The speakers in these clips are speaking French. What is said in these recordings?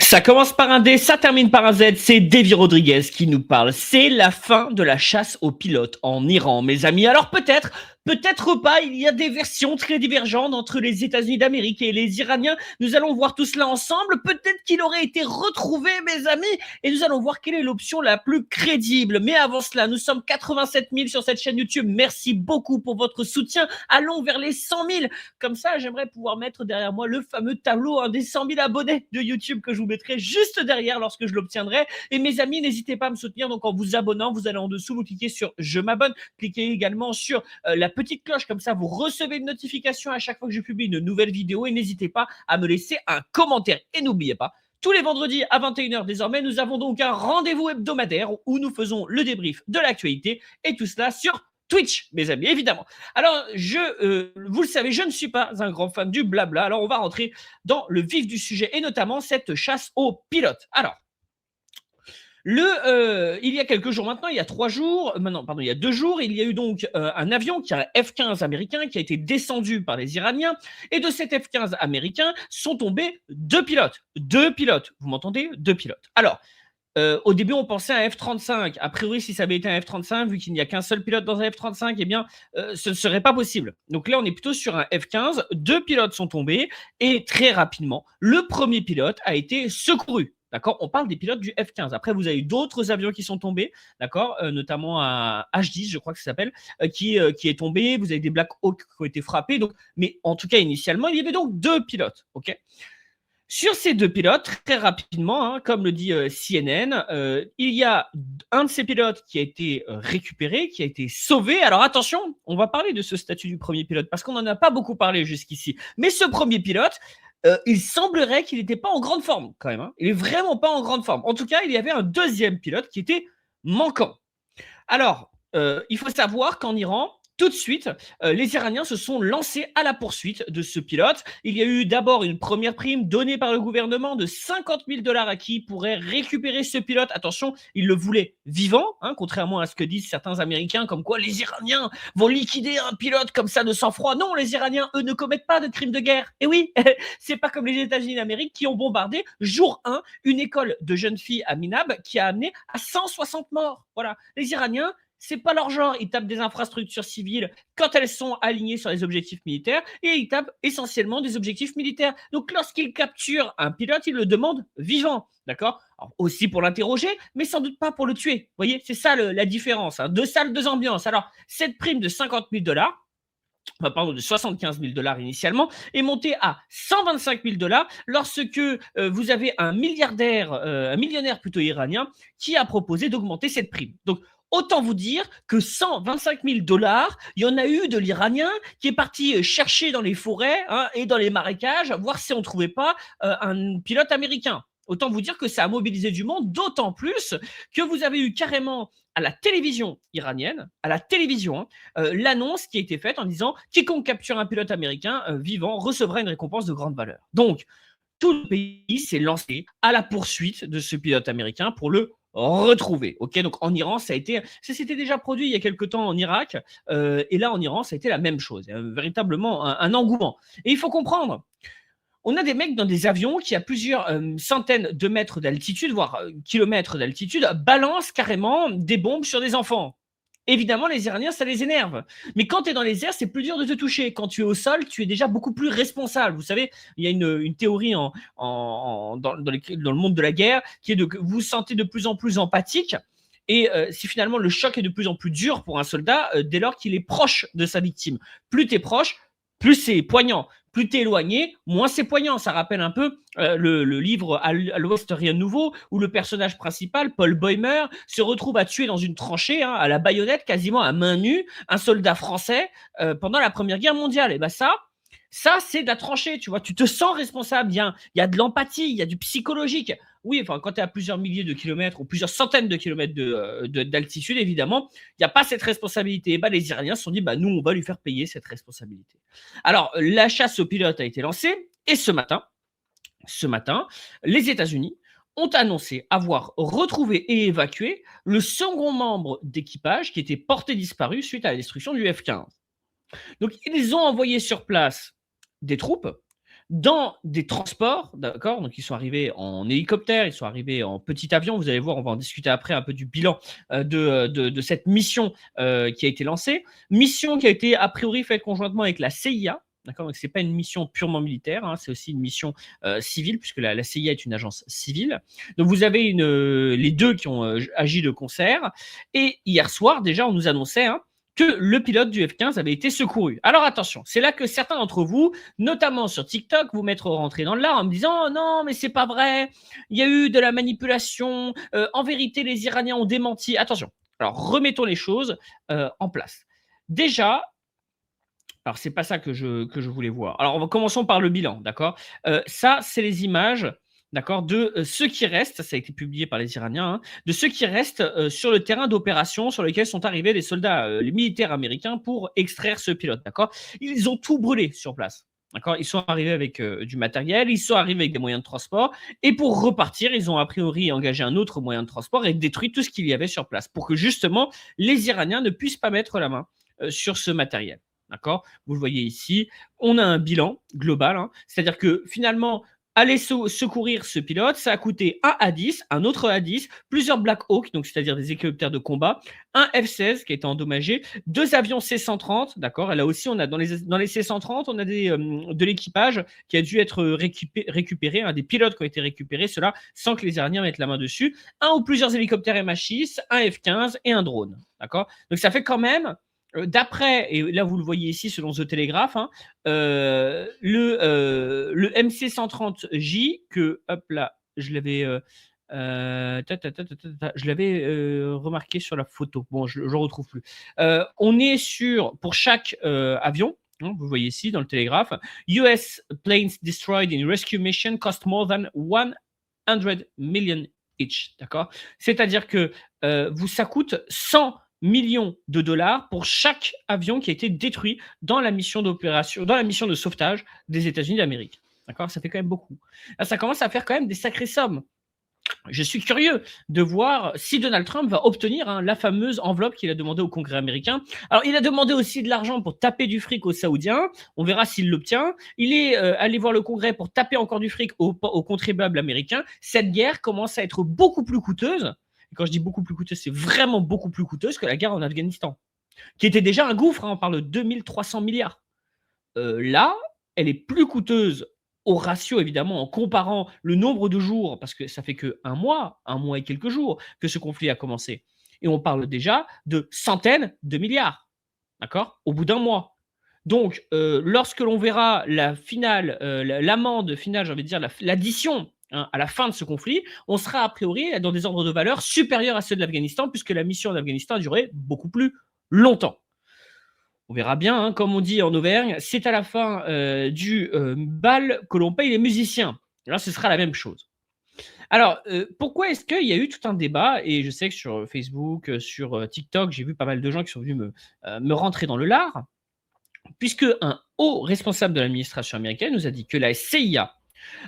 Ça commence par un D, ça termine par un Z. C'est Davy Rodriguez qui nous parle. C'est la fin de la chasse aux pilotes en Iran, mes amis. Alors peut-être, peut-être pas. Il y a des versions très divergentes entre les États-Unis d'Amérique et les Iraniens. Nous allons voir tout cela ensemble. Peut-être qu'il aurait été retrouvé, mes amis. Et nous allons voir quelle est l'option la plus crédible. Mais avant cela, nous sommes 87 000 sur cette chaîne YouTube. Merci beaucoup pour votre soutien. Allons vers les 100 000. Comme ça, j'aimerais pouvoir mettre derrière moi le fameux tableau des 100 000 abonnés de YouTube que je vous mettrai juste derrière lorsque je l'obtiendrai. Et mes amis, n'hésitez pas à me soutenir. Donc en vous abonnant, vous allez en dessous, vous cliquez sur je m'abonne, cliquez également sur la petite cloche, comme ça vous recevez une notification à chaque fois que je publie une nouvelle vidéo. Et n'hésitez pas à me laisser un commentaire. Et n'oubliez pas, tous les vendredis à 21 h désormais, nous avons donc un rendez-vous hebdomadaire où nous faisons le débrief de l'actualité et tout cela sur Twitch, mes amis, évidemment. Alors, vous le savez, je ne suis pas un grand fan du blabla. Alors, on va rentrer dans le vif du sujet et notamment cette chasse aux pilotes. Alors, il y a quelques jours maintenant, il y a 3 jours, non, pardon, il y a 2 jours, il y a eu donc un avion qui est un F-15 américain qui a été descendu par les Iraniens. Et de cet F-15 américain sont tombés 2 pilotes. 2 pilotes, vous m'entendez? 2 pilotes. Alors, au début, on pensait à un F-35. A priori, si ça avait été un F-35, vu qu'il n'y a qu'un seul pilote dans un F-35, eh bien, ce ne serait pas possible. Donc là, on est plutôt sur un F-15. 2 pilotes sont tombés et très rapidement, le premier pilote a été secouru. D'accord? On parle des pilotes du F-15. Après, vous avez d'autres avions qui sont tombés, d'accord? Notamment un H-10, je crois que ça s'appelle, qui est tombé. Vous avez des Black Hawk qui ont été frappés. Donc, mais en tout cas, initialement, il y avait donc 2 pilotes. OK? Sur ces 2 pilotes, très rapidement, hein, comme le dit CNN, il y a un de ces pilotes qui a été récupéré, qui a été sauvé. Alors attention, on va parler de ce statut du premier pilote parce qu'on n'en a pas beaucoup parlé jusqu'ici. Mais ce premier pilote, il semblerait qu'il n'était pas en grande forme quand même. Hein. Il n'est vraiment pas en grande forme. En tout cas, il y avait un deuxième pilote qui était manquant. Alors, il faut savoir qu'en Iran, tout de suite, les Iraniens se sont lancés à la poursuite de ce pilote. Il y a eu d'abord une première prime donnée par le gouvernement de 50 000 $ à qui pourrait récupérer ce pilote. Attention, ils le voulaient vivant, hein, contrairement à ce que disent certains Américains, comme quoi les Iraniens vont liquider un pilote comme ça de sang-froid. Non, les Iraniens, eux, ne commettent pas de crimes de guerre. Et oui, c'est pas comme les États-Unis d'Amérique qui ont bombardé, jour 1, une école de jeunes filles à Minab qui a amené à 160 morts. Voilà, les Iraniens, c'est pas leur genre. Ils tapent des infrastructures civiles quand elles sont alignées sur les objectifs militaires et ils tapent essentiellement des objectifs militaires. Donc, lorsqu'ils capturent un pilote, ils le demandent vivant. D'accord? Alors, aussi pour l'interroger, mais sans doute pas pour le tuer. Vous voyez, c'est ça la différence. Hein. 2 salles, 2 ambiances. Alors, cette prime de 50 000 $, pardon, de 75 000 $ initialement, est montée à 125 000 $ lorsque vous avez un millionnaire plutôt iranien, qui a proposé d'augmenter cette prime. Donc, autant vous dire que 125 000 $, il y en a eu de l'Iranien qui est parti chercher dans les forêts et dans les marécages, voir si on ne trouvait pas un pilote américain. Autant vous dire que ça a mobilisé du monde, d'autant plus que vous avez eu carrément à la télévision iranienne, à la télévision, l'annonce qui a été faite en disant « Quiconque capture un pilote américain vivant recevra une récompense de grande valeur ». Donc, tout le pays s'est lancé à la poursuite de ce pilote américain pour le retrouver. Ok, donc en Iran, ça s'était déjà produit il y a quelques temps en Irak, et là en Iran, ça a été la même chose, véritablement un engouement. Et il faut comprendre, on a des mecs dans des avions qui, à plusieurs centaines de mètres d'altitude, voire kilomètres d'altitude, balancent carrément des bombes sur des enfants. Évidemment, les Iraniens, ça les énerve. Mais quand tu es dans les airs, c'est plus dur de te toucher. Quand tu es au sol, tu es déjà beaucoup plus responsable. Vous savez, il y a une théorie dans le monde de la guerre qui est que vous vous sentez de plus en plus empathique. Et si finalement le choc est de plus en plus dur pour un soldat, dès lors qu'il est proche de sa victime. Plus tu es proche, plus c'est poignant. Plus tu es éloigné, moins c'est poignant. Ça rappelle un peu le livre À l'Ouest, rien de nouveau, où le personnage principal, Paul Bäumer, se retrouve à tuer dans une tranchée, à la baïonnette, quasiment à main nue, un soldat français pendant la Première Guerre mondiale. Et bien ça, c'est de la tranchée, tu vois. Tu te sens responsable. Il y a de l'empathie, il y a du psychologique. Oui, enfin, quand tu es à plusieurs milliers de kilomètres ou plusieurs centaines de kilomètres d'altitude, évidemment, il n'y a pas cette responsabilité. Et ben, les Iraniens se sont dit, nous, on va lui faire payer cette responsabilité. Alors, la chasse aux pilotes a été lancée et ce matin, les États-Unis ont annoncé avoir retrouvé et évacué le second membre d'équipage qui était porté disparu suite à la destruction du F-15. Donc, ils ont envoyé sur place des troupes dans des transports, d'accord? Donc ils sont arrivés en hélicoptère, ils sont arrivés en petit avion. Vous allez voir, on va en discuter après un peu du bilan, de cette mission, qui a été lancée. Mission qui a été a priori faite conjointement avec la CIA, d'accord? Donc c'est pas une mission purement militaire, hein, c'est aussi une mission, civile puisque la CIA est une agence civile. Donc vous avez les 2 qui ont, agi de concert et hier soir déjà on nous annonçait, hein, que le pilote du F-15 avait été secouru. Alors attention, c'est là que certains d'entre vous, notamment sur TikTok, vous mettront rentrer dans le lard en me disant: «Oh non, mais c'est pas vrai, il y a eu de la manipulation, en vérité les Iraniens ont démenti». Attention, alors remettons les choses, en place. Déjà, alors c'est pas ça que je voulais voir. Alors commençons par le bilan, d'accord? Ça, c'est les images, d'accord, de, ceux qui restent, ça a été publié par les Iraniens, hein, de ceux qui restent, sur le terrain d'opération sur lequel sont arrivés les soldats, les militaires américains pour extraire ce pilote, d'accord? Ils ont tout brûlé sur place, d'accord? Ils sont arrivés avec, du matériel, ils sont arrivés avec des moyens de transport et pour repartir, ils ont a priori engagé un autre moyen de transport et détruit tout ce qu'il y avait sur place pour que justement les Iraniens ne puissent pas mettre la main, sur ce matériel. D'accord? Vous le voyez ici, on a un bilan global, hein, c'est-à-dire que finalement, aller secourir ce pilote, ça a coûté un A-10, un autre A-10, plusieurs Black Hawk, donc c'est-à-dire des hélicoptères de combat, un F-16 qui a été endommagé, 2 avions C-130, d'accord? Et là aussi, on a dans les C-130, on a de l'équipage qui a dû être récupéré, hein, des pilotes qui ont été récupérés, cela sans que les Iraniens mettent la main dessus, un ou plusieurs hélicoptères MH6, un F-15 et un drone, d'accord? Donc ça fait quand même d'après, et là vous le voyez ici selon The Telegraph, hein, le MC-130J que, hop là, je l'avais, je l'avais remarqué sur la photo. Bon, je ne retrouve plus. On est sur, pour chaque avion, hein, vous voyez ici dans le Télégraphe, US planes destroyed in rescue mission cost more than 100 million each. D'accord? C'est-à-dire que ça coûte 100 millions de dollars pour chaque avion qui a été détruit dans la mission d'opération, dans la mission de sauvetage des États-Unis d'Amérique. D'accord? Ça fait quand même beaucoup. Là, ça commence à faire quand même des sacrées sommes. Je suis curieux de voir si Donald Trump va obtenir, hein, la fameuse enveloppe qu'il a demandée au Congrès américain. Alors, il a demandé aussi de l'argent pour taper du fric aux Saoudiens. On verra s'il l'obtient. Il est allé voir le Congrès pour taper encore du fric aux contribuables américains. Cette guerre commence à être beaucoup plus coûteuse. Et quand je dis beaucoup plus coûteuse, c'est vraiment beaucoup plus coûteuse que la guerre en Afghanistan, qui était déjà un gouffre, hein, on parle de 2300 milliards. Là, elle est plus coûteuse au ratio, évidemment, en comparant le nombre de jours, parce que ça fait que un mois et quelques jours que ce conflit a commencé. Et on parle déjà de centaines de milliards, d'accord? Au bout d'un mois. Donc, lorsque l'on verra la finale, l'amende finale, j'ai envie de dire l'addition, hein, à la fin de ce conflit, on sera a priori dans des ordres de valeur supérieurs à ceux de l'Afghanistan, puisque la mission en Afghanistan a duré beaucoup plus longtemps. On verra bien, hein, comme on dit en Auvergne, c'est à la fin du bal que l'on paye les musiciens. Là, ce sera la même chose. Alors, pourquoi est-ce qu'il y a eu tout un débat? Et je sais que sur Facebook, sur TikTok, j'ai vu pas mal de gens qui sont venus me rentrer dans le lard, puisque un haut responsable de l'administration américaine nous a dit que la CIA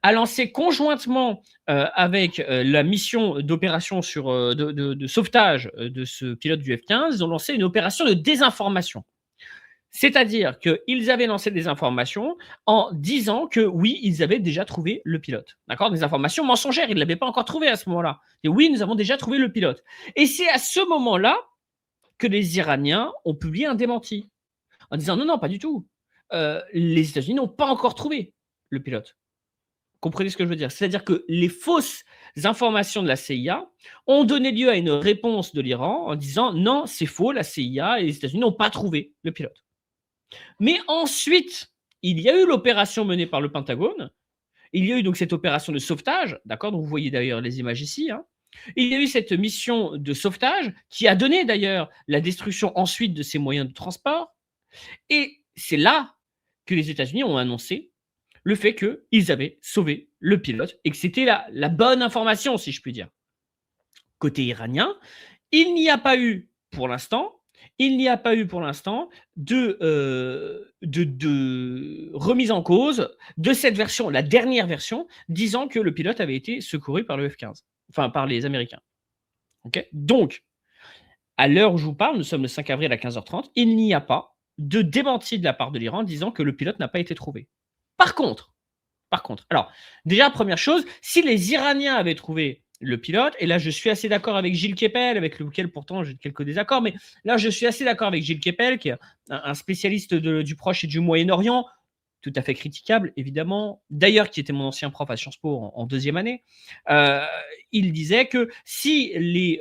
a lancé conjointement avec la mission d'opération de sauvetage de ce pilote du F-15, ils ont lancé une opération de désinformation. C'est-à-dire qu'ils avaient lancé des informations en disant que oui, ils avaient déjà trouvé le pilote. D'accord? Des informations mensongères, ils ne l'avaient pas encore trouvé à ce moment-là. Et oui, nous avons déjà trouvé le pilote. Et c'est à ce moment-là que les Iraniens ont publié un démenti en disant non, non, pas du tout. Les États-Unis n'ont pas encore trouvé le pilote. Comprenez ce que je veux dire? C'est-à-dire que les fausses informations de la CIA ont donné lieu à une réponse de l'Iran en disant non, c'est faux, la CIA et les États-Unis n'ont pas trouvé le pilote. Mais ensuite, il y a eu l'opération menée par le Pentagone. Il y a eu donc cette opération de sauvetage, d'accord? Donc vous voyez d'ailleurs les images ici, hein. Il y a eu cette mission de sauvetage qui a donné d'ailleurs la destruction ensuite de ces moyens de transport. Et c'est là que les États-Unis ont annoncé le fait qu'ils avaient sauvé le pilote et que c'était la bonne information, si je puis dire. Côté iranien, il n'y a pas eu pour l'instant de remise en cause de cette version, la dernière version, disant que le pilote avait été secouru par le F-15, enfin par les Américains. OK? Donc, à l'heure où je vous parle, nous sommes le 5 avril à 15h30, il n'y a pas de démenti de la part de l'Iran disant que le pilote n'a pas été trouvé. Par contre, Par contre, alors, déjà, première chose, si les Iraniens avaient trouvé le pilote, et là je suis assez d'accord avec Gilles Kepel, avec lequel pourtant j'ai quelques désaccords, mais là je suis assez d'accord avec Gilles Kepel, qui est un spécialiste du Proche et du Moyen-Orient, tout à fait critiquable, évidemment, d'ailleurs qui était mon ancien prof à Sciences Po en deuxième année. Il disait que si les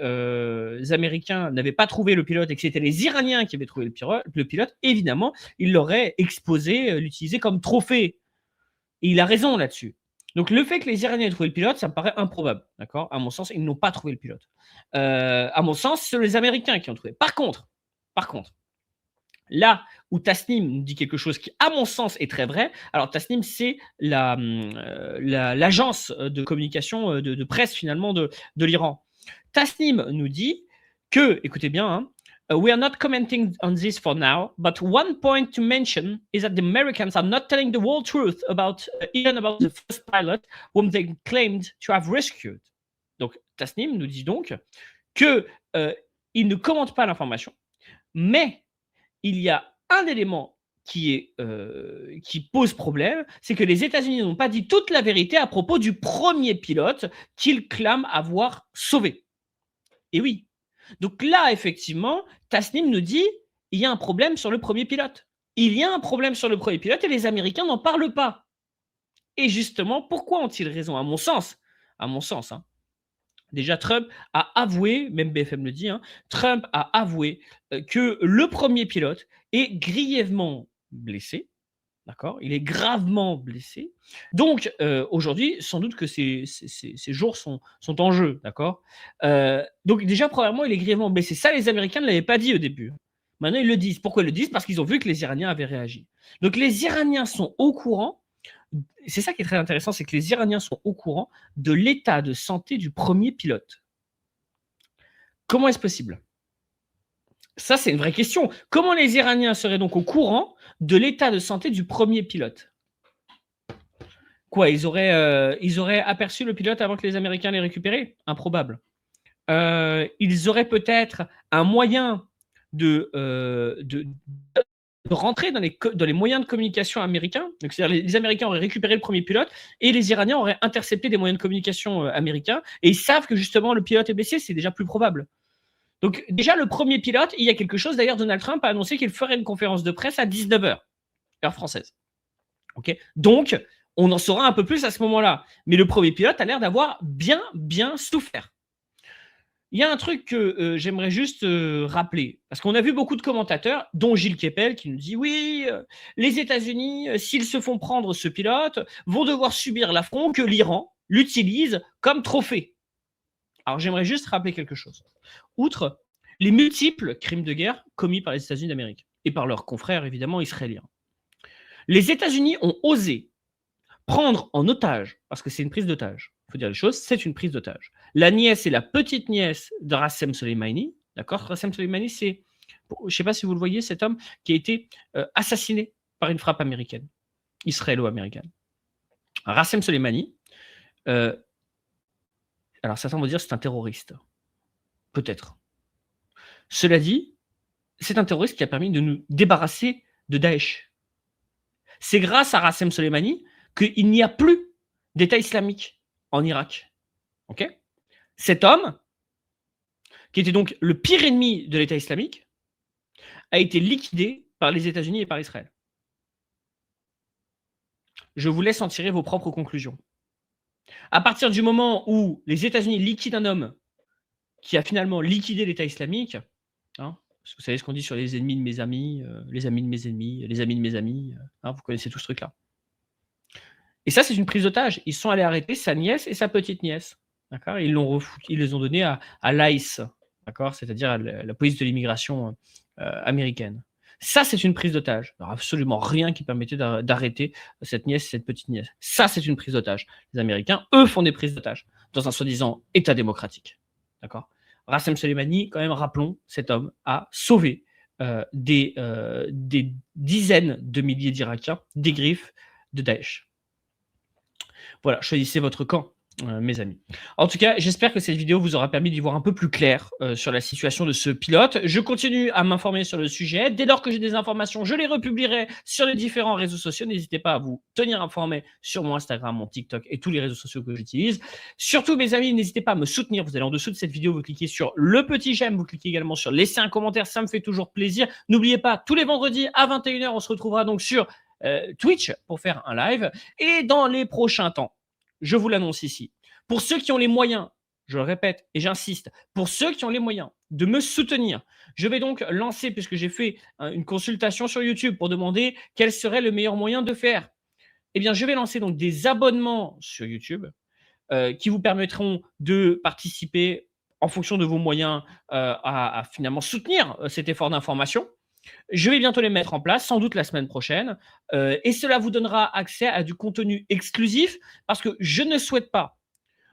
Américains n'avaient pas trouvé le pilote et que c'était les Iraniens qui avaient trouvé le pilote, évidemment, ils l'auraient exposé, l'utilisé comme trophée. Et il a raison là-dessus. Donc le fait que les Iraniens aient trouvé le pilote, ça me paraît improbable. D'accord. À mon sens, ils n'ont pas trouvé le pilote. À mon sens, c'est les Américains qui ont trouvé. Par contre, là où Tasnim nous dit quelque chose qui, à mon sens, est très vrai. Alors Tasnim, c'est l'agence de communication, de presse finalement de l'Iran. Tasnim nous dit que, écoutez bien, hein, we are not commenting on this for now, but one point to mention is that the Americans are not telling the whole truth about even about the first pilot whom they claimed to have rescued. Donc Tasnim nous dit donc que il ne commente pas l'information, mais il y a un élément qui pose problème, c'est que les États-Unis n'ont pas dit toute la vérité à propos du premier pilote qu'ils clament avoir sauvé. Et oui. Donc là, effectivement, Tasnim nous dit il y a un problème sur le premier pilote. Il y a un problème sur le premier pilote et les Américains n'en parlent pas. Et justement, pourquoi ont-ils raison? À mon sens, hein, déjà Trump a avoué, même BFM le dit, hein, Trump a avoué que le premier pilote est grièvement blessé. D'accord. Il est gravement blessé. Donc, aujourd'hui, sans doute que ces jours sont en jeu. D'accord. Donc, déjà, premièrement, il est grièvement blessé. Ça, les Américains ne l'avaient pas dit au début. Maintenant, ils le disent. Pourquoi ils le disent? Parce qu'ils ont vu que les Iraniens avaient réagi. Donc, les Iraniens sont au courant. C'est ça qui est très intéressant, c'est que les Iraniens sont au courant de l'état de santé du premier pilote. Comment est-ce possible? Ça, c'est une vraie question. Comment les Iraniens seraient donc au courant de l'état de santé du premier pilote? Quoi, ils auraient aperçu le pilote avant que les Américains l'aient récupéré? Improbable. Ils auraient peut-être un moyen de rentrer dans les moyens de communication américains. Donc, c'est-à-dire les Américains auraient récupéré le premier pilote et les Iraniens auraient intercepté des moyens de communication américains et ils savent que justement le pilote est blessé, c'est déjà plus probable. Donc déjà, le premier pilote, il y a quelque chose. D'ailleurs, Donald Trump a annoncé qu'il ferait une conférence de presse à 19h, heure française. Okay. Donc, on en saura un peu plus à ce moment-là. Mais le premier pilote a l'air d'avoir bien souffert. Il y a un truc que j'aimerais juste rappeler, parce qu'on a vu beaucoup de commentateurs, dont Gilles Kepel, qui nous dit « Oui, les États-Unis, s'ils se font prendre ce pilote, vont devoir subir l'affront que l'Iran l'utilise comme trophée. » Alors, j'aimerais juste rappeler quelque chose. Outre les multiples crimes de guerre commis par les États-Unis d'Amérique et par leurs confrères, évidemment, israéliens, les États-Unis ont osé prendre en otage, parce que c'est une prise d'otage, il faut dire les choses, c'est une prise d'otage. La nièce et la petite nièce de Rassem Soleimani, d'accord? Rassem Soleimani, c'est, je ne sais pas si vous le voyez, cet homme qui a été assassiné par une frappe américaine, israélo-américaine. Rassem Soleimani, alors certains vont dire c'est un terroriste. Peut-être. Cela dit, c'est un terroriste qui a permis de nous débarrasser de Daesh. C'est grâce à Rassem Soleimani qu'il n'y a plus d'État islamique en Irak. Okay? Cet homme, qui était donc le pire ennemi de l'État islamique, a été liquidé par les États-Unis et par Israël. Je vous laisse en tirer vos propres conclusions. À partir du moment où les États-Unis liquident un homme qui a finalement liquidé l'État islamique, hein, parce que vous savez ce qu'on dit sur les ennemis de mes amis, les amis de mes ennemis, les amis de mes amis, hein, vous connaissez tout ce truc-là. Et ça, c'est une prise d'otage. Ils sont allés arrêter sa nièce et sa petite nièce. D'accord. Ils les ont donnés à l'ICE, d'accord, c'est-à-dire à la police de l'immigration américaine. Ça, c'est une prise d'otage. Il n'y a absolument rien qui permettait d'arrêter cette nièce et cette petite nièce. Ça, c'est une prise d'otage. Les Américains, eux, font des prises d'otage dans un soi-disant État démocratique. D'accord. Rassem Soleimani, quand même, rappelons, cet homme a sauvé des dizaines de milliers d'Irakiens des griffes de Daesh. Voilà, choisissez votre camp. mes amis. En tout cas, j'espère que cette vidéo vous aura permis d'y voir un peu plus clair, sur la situation de ce pilote. Je continue à m'informer sur le sujet. Dès lors que j'ai des informations, je les republierai sur les différents réseaux sociaux. N'hésitez pas à vous tenir informés sur mon Instagram, mon TikTok et tous les réseaux sociaux que j'utilise. Surtout, mes amis, n'hésitez pas à me soutenir. Vous allez en dessous de cette vidéo, vous cliquez sur le petit j'aime, vous cliquez également sur laisser un commentaire, ça me fait toujours plaisir. N'oubliez pas, tous les vendredis à 21h, on se retrouvera donc sur, Twitch pour faire un live et dans les prochains temps, je vous l'annonce ici. Pour ceux qui ont les moyens, je le répète et j'insiste, pour ceux qui ont les moyens de me soutenir, je vais donc lancer, puisque j'ai fait une consultation sur YouTube pour demander quel serait le meilleur moyen de faire. Eh bien, je vais lancer donc des abonnements sur YouTube qui vous permettront de participer en fonction de vos moyens à finalement soutenir cet effort d'information. Je vais bientôt les mettre en place, sans doute la semaine prochaine, et cela vous donnera accès à du contenu exclusif parce que je ne souhaite pas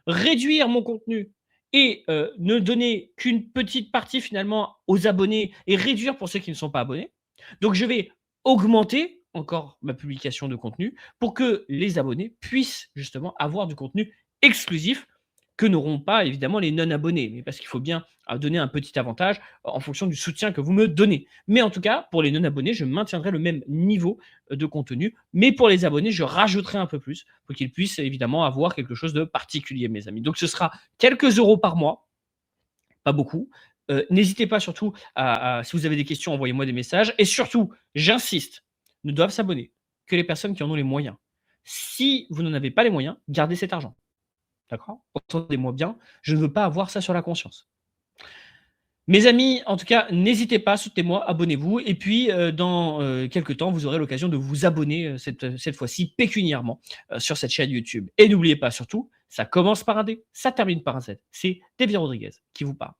réduire mon contenu et ne donner qu'une petite partie finalement aux abonnés et réduire pour ceux qui ne sont pas abonnés. Donc je vais augmenter encore ma publication de contenu pour que les abonnés puissent justement avoir du contenu exclusif que n'auront pas évidemment les non-abonnés. Mais parce qu'il faut bien donner un petit avantage en fonction du soutien que vous me donnez. Mais en tout cas, pour les non-abonnés, je maintiendrai le même niveau de contenu. Mais pour les abonnés, je rajouterai un peu plus pour qu'ils puissent évidemment avoir quelque chose de particulier, mes amis. Donc ce sera quelques euros par mois, pas beaucoup. N'hésitez pas surtout si vous avez des questions, envoyez-moi des messages. Et surtout, j'insiste, ne doivent s'abonner que les personnes qui en ont les moyens. Si vous n'en avez pas les moyens, gardez cet argent. D'accord? Entendez-moi bien, je ne veux pas avoir ça sur la conscience. Mes amis, en tout cas, n'hésitez pas, soutenez-moi, abonnez-vous et puis, dans, quelque temps, vous aurez l'occasion de vous abonner, cette fois-ci pécuniairement, sur cette chaîne YouTube et n'oubliez pas surtout, ça commence par un D, ça termine par un Z. C'est David Rodriguez qui vous parle.